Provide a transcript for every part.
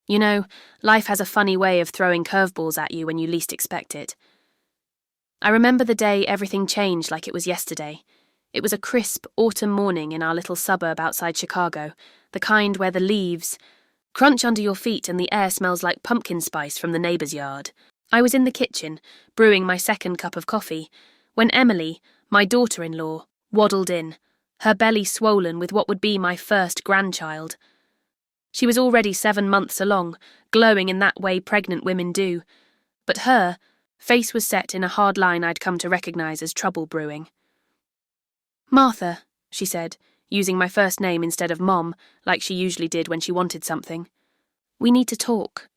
You know, life has a funny way of throwing curveballs at you when you least expect it. I remember the day everything changed like it was yesterday. It was a crisp autumn morning in our little suburb outside Chicago, the kind where the leaves crunch under your feet and the air smells like pumpkin spice from the neighbour's yard. I was in the kitchen, brewing my second cup of coffee, when Emily, my daughter-in-law, waddled in, her belly swollen with what would be my first grandchild. She was already 7 months along, glowing in that way pregnant women do, but her face was set in a hard line I'd come to recognise as trouble brewing. "Martha," she said, using my first name instead of Mom, like she usually did when she wanted something. "We need to talk."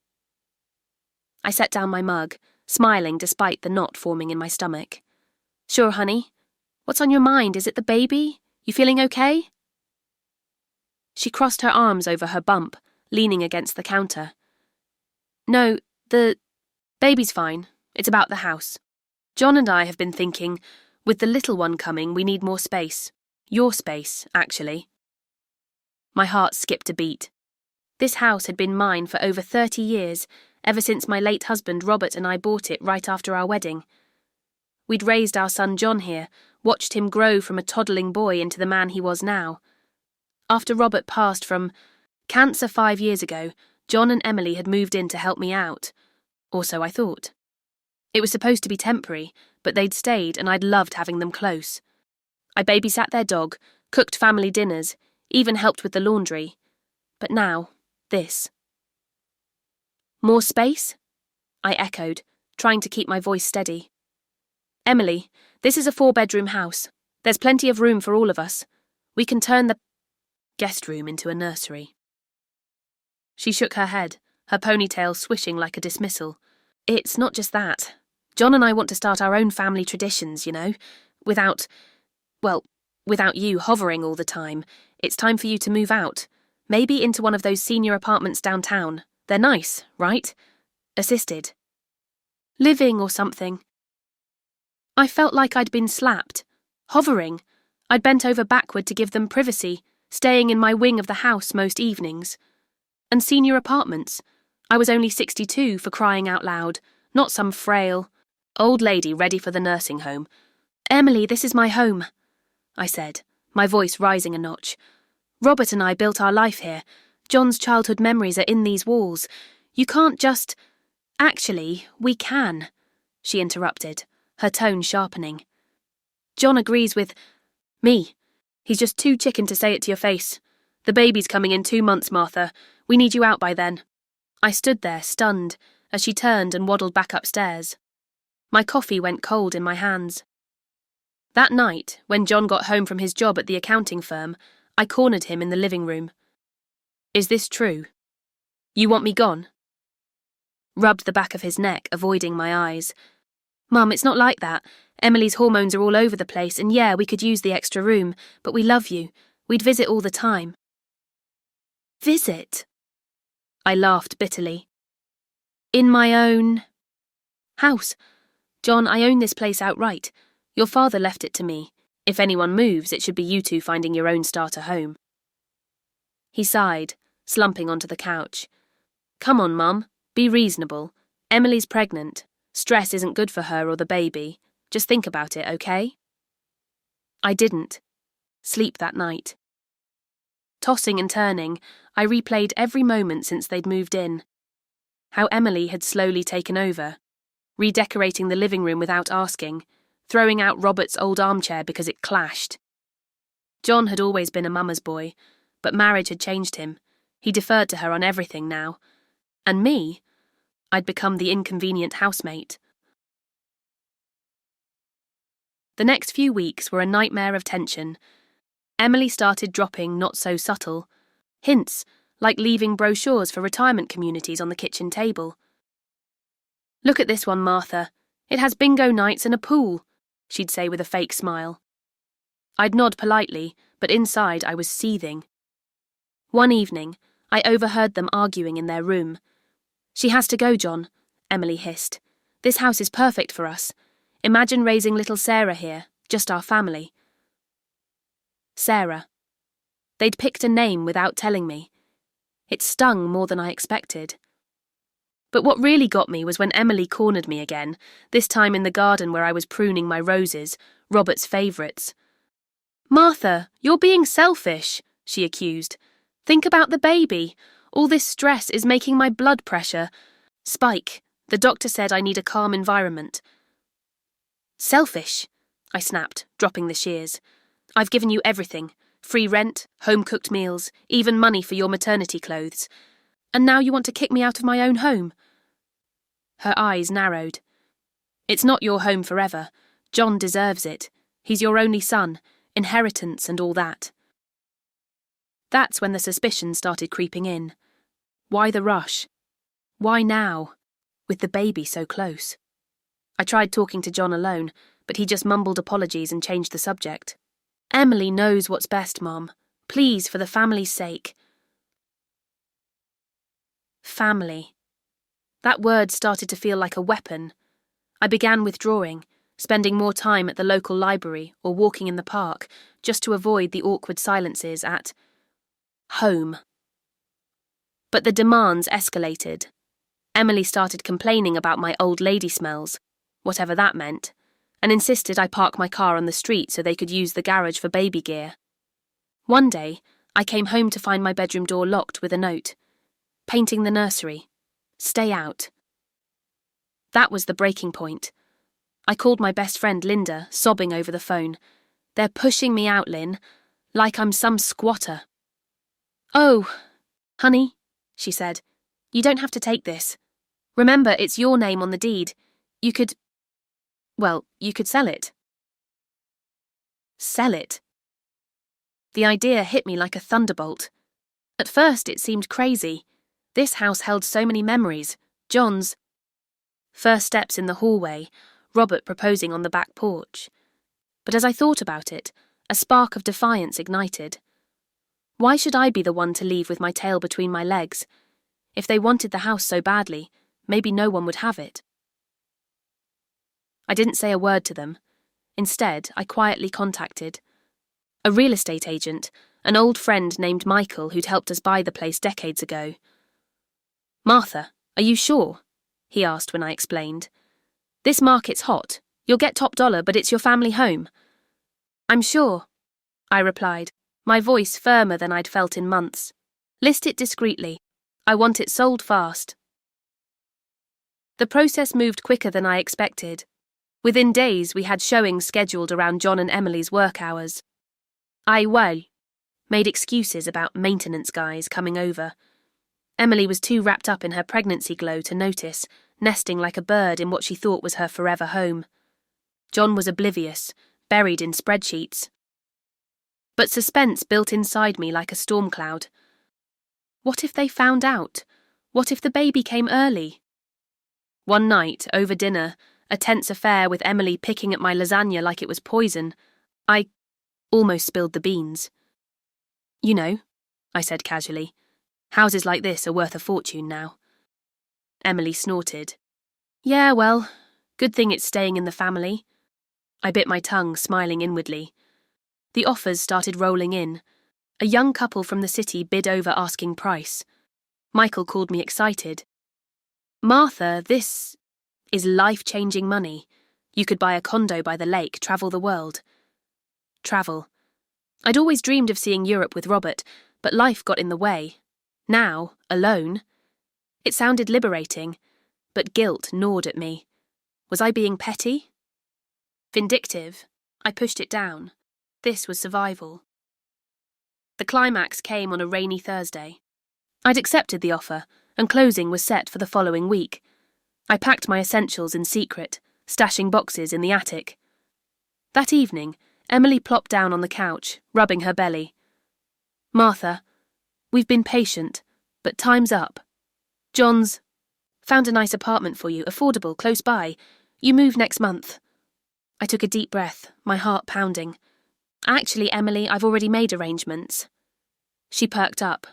I set down my mug, smiling despite the knot forming in my stomach. "Sure, honey. What's on your mind? Is it the baby? You feeling okay?" She crossed her arms over her bump, leaning against the counter. "No, the baby's fine. It's about the house. John and I have been thinking, with the little one coming, we need more space. Your space, actually." My heart skipped a beat. This house had been mine for over 30 years, ever since my late husband Robert and I bought it right after our wedding. We'd raised our son John here, watched him grow from a toddling boy into the man he was now. After Robert passed from cancer 5 years ago, John and Emily had moved in to help me out. Or so I thought. It was supposed to be temporary, but they'd stayed and I'd loved having them close. I babysat their dog, cooked family dinners, even helped with the laundry. But now, this. "More space?" I echoed, trying to keep my voice steady. "Emily, this is a 4-bedroom house. There's plenty of room for all of us. We can turn the guest room into a nursery." She shook her head, her ponytail swishing like a dismissal. "It's not just that. John and I want to start our own family traditions, you know, without you hovering all the time. It's time for you to move out. Maybe into one of those senior apartments downtown. They're nice, right? Assisted living or something." I felt like I'd been slapped. Hovering. I'd bent over backward to give them privacy, staying in my wing of the house most evenings. And senior apartments. I was only 62 for crying out loud, not some frail old lady ready for the nursing home. "Emily, this is my home," I said, my voice rising a notch. "Robert and I built our life here. John's childhood memories are in these walls. You can't just—" "Actually, we can," she interrupted, her tone sharpening. "John agrees with me. He's just too chicken to say it to your face. The baby's coming in 2 months, Martha. We need you out by then." I stood there, stunned, as she turned and waddled back upstairs. My coffee went cold in my hands. That night, when John got home from his job at the accounting firm, I cornered him in the living room. "Is this true? You want me gone?" Rubbed the back of his neck, avoiding my eyes. "Mum, it's not like that. Emily's hormones are all over the place, and yeah, we could use the extra room, but we love you. We'd visit all the time." "Visit?" I laughed bitterly. "In my own house. John, I own this place outright. Your father left it to me. If anyone moves, it should be you two finding your own starter home." He sighed, slumping onto the couch. "Come on, Mum. Be reasonable. Emily's pregnant. Stress isn't good for her or the baby. Just think about it, okay?" I didn't sleep that night. Tossing and turning, I replayed every moment since they'd moved in. How Emily had slowly taken over, redecorating the living room without asking, throwing out Robert's old armchair because it clashed. John had always been a mama's boy, but marriage had changed him. He deferred to her on everything now. And me, I'd become the inconvenient housemate. The next few weeks were a nightmare of tension. Emily started dropping not-so-subtle hints, like leaving brochures for retirement communities on the kitchen table. "Look at this one, Martha. It has bingo nights and a pool," she'd say with a fake smile. I'd nod politely, but inside I was seething. One evening, I overheard them arguing in their room. "She has to go, John," Emily hissed. "This house is perfect for us. Imagine raising little Sarah here, just our family." Sarah. They'd picked a name without telling me. It stung more than I expected. But what really got me was when Emily cornered me again, this time in the garden where I was pruning my roses, Robert's favourites. "Martha, you're being selfish," she accused. "Think about the baby. All this stress is making my blood pressure spike. The doctor said I need a calm environment." "Selfish," I snapped, dropping the shears. "I've given you everything. Free rent, home-cooked meals, even money for your maternity clothes. And now you want to kick me out of my own home?" Her eyes narrowed. "It's not your home forever. John deserves it. He's your only son, inheritance and all that." That's when the suspicion started creeping in. Why the rush? Why now, with the baby so close? I tried talking to John alone, but he just mumbled apologies and changed the subject. "Emily knows what's best, Mom. Please, for the family's sake." Family. That word started to feel like a weapon. I began withdrawing, spending more time at the local library or walking in the park, just to avoid the awkward silences at home. But the demands escalated. Emily started complaining about my old lady smells, whatever that meant, and insisted I park my car on the street so they could use the garage for baby gear. One day, I came home to find my bedroom door locked with a note. "Painting the nursery. Stay out." That was the breaking point. I called my best friend Linda, sobbing over the phone. "They're pushing me out, Lynn, like I'm some squatter." "Oh, honey," she said, "you don't have to take this. Remember, it's your name on the deed. You could sell it." Sell it? The idea hit me like a thunderbolt. At first it seemed crazy. This house held so many memories. John's first steps in the hallway, Robert proposing on the back porch. But as I thought about it, a spark of defiance ignited. Why should I be the one to leave with my tail between my legs? If they wanted the house so badly, maybe no one would have it. I didn't say a word to them. Instead, I quietly contacted a real estate agent, an old friend named Michael who'd helped us buy the place decades ago. "Martha, are you sure?" he asked when I explained. "This market's hot. You'll get top dollar, but it's your family home." "I'm sure," I replied, my voice firmer than I'd felt in months. "List it discreetly. I want it sold fast." The process moved quicker than I expected. Within days, we had showings scheduled around John and Emily's work hours. I made excuses about maintenance guys coming over. Emily was too wrapped up in her pregnancy glow to notice, nesting like a bird in what she thought was her forever home. John was oblivious, buried in spreadsheets. But suspense built inside me like a storm cloud. What if they found out? What if the baby came early? One night, over dinner, a tense affair with Emily picking at my lasagna like it was poison, I almost spilled the beans. "You know," I said casually, "houses like this are worth a fortune now." Emily snorted. "Yeah, well, good thing it's staying in the family." I bit my tongue, smiling inwardly. The offers started rolling in. A young couple from the city bid over asking price. Michael called me excited. "Martha, this is life-changing money. You could buy a condo by the lake, travel the world." Travel. I'd always dreamed of seeing Europe with Robert, but life got in the way. Now, alone. It sounded liberating, but guilt gnawed at me. Was I being petty? Vindictive? I pushed it down. This was survival. The climax came on a rainy Thursday. I'd accepted the offer, and closing was set for the following week. I packed my essentials in secret, stashing boxes in the attic. That evening, Emily plopped down on the couch, rubbing her belly. "Martha, we've been patient, but time's up. John's found a nice apartment for you, affordable, close by. You move next month." I took a deep breath, my heart pounding. "Actually, Emily, I've already made arrangements." She perked up.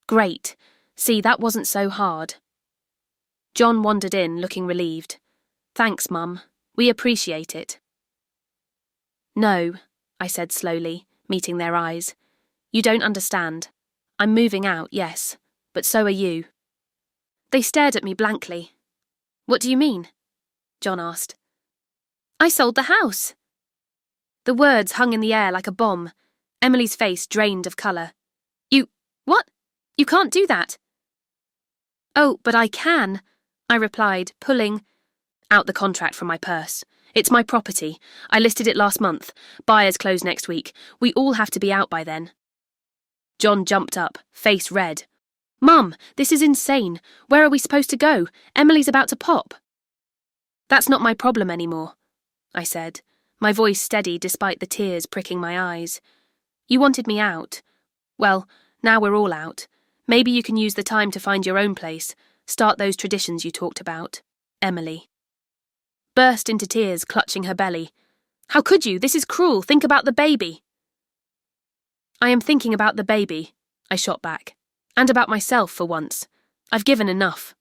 "Great. See, that wasn't so hard." John wandered in, looking relieved. "Thanks, Mum. We appreciate it." "No," I said slowly, meeting their eyes. "You don't understand. I'm moving out, yes, but so are you." They stared at me blankly. What do you mean? John asked. I sold the house. The words hung in the air like a bomb. Emily's face drained of colour. What? You can't do that. Oh, but I can, I replied, pulling out the contract from my purse. It's my property. I listed it last month. Buyers close next week. We all have to be out by then. John jumped up, face red. Mum, this is insane. Where are we supposed to go? Emily's about to pop. That's not my problem anymore, I said, my voice steady despite the tears pricking my eyes. You wanted me out. Well, now we're all out. Maybe you can use the time to find your own place, start those traditions you talked about. Emily burst into tears, clutching her belly. How could you? This is cruel. Think about the baby. I am thinking about the baby, I shot back, and about myself for once. I've given enough.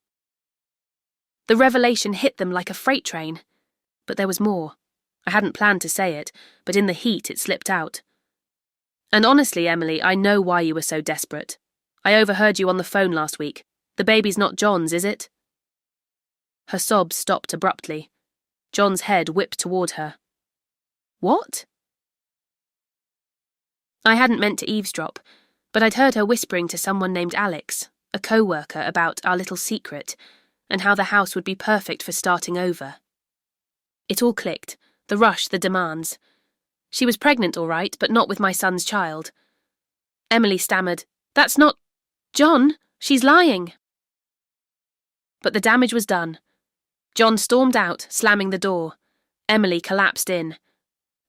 The revelation hit them like a freight train. But there was more. I hadn't planned to say it, but in the heat it slipped out. And honestly, Emily, I know why you were so desperate. I overheard you on the phone last week. The baby's not John's, is it? Her sobs stopped abruptly. John's head whipped toward her. What? I hadn't meant to eavesdrop, but I'd heard her whispering to someone named Alex, a co-worker, about our little secret, and how the house would be perfect for starting over. It all clicked, the rush, the demands. She was pregnant, all right, but not with my son's child. Emily stammered, That's not... John, she's lying. But the damage was done. John stormed out, slamming the door. Emily collapsed in.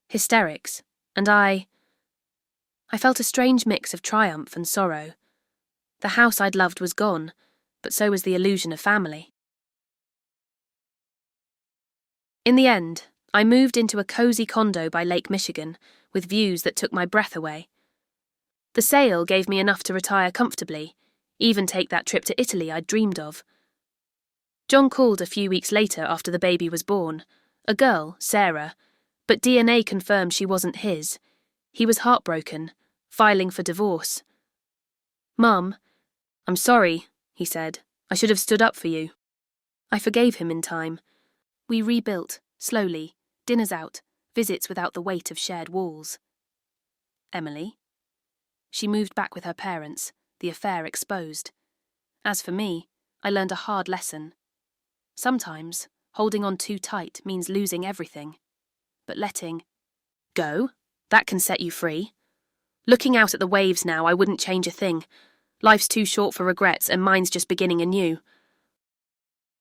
Hysterics, and I felt a strange mix of triumph and sorrow. The house I'd loved was gone, but so was the illusion of family. In the end, I moved into a cosy condo by Lake Michigan, with views that took my breath away. The sale gave me enough to retire comfortably, even take that trip to Italy I'd dreamed of. John called a few weeks later after the baby was born, a girl, Sarah, but DNA confirmed she wasn't his. He was heartbroken, filing for divorce. Mum, I'm sorry, he said. I should have stood up for you. I forgave him in time. We rebuilt, slowly, dinners out, visits without the weight of shared walls. Emily? She moved back with her parents, the affair exposed. As for me, I learned a hard lesson. Sometimes, holding on too tight means losing everything. But letting go, that can set you free. Looking out at the waves now, I wouldn't change a thing. Life's too short for regrets, and mine's just beginning anew.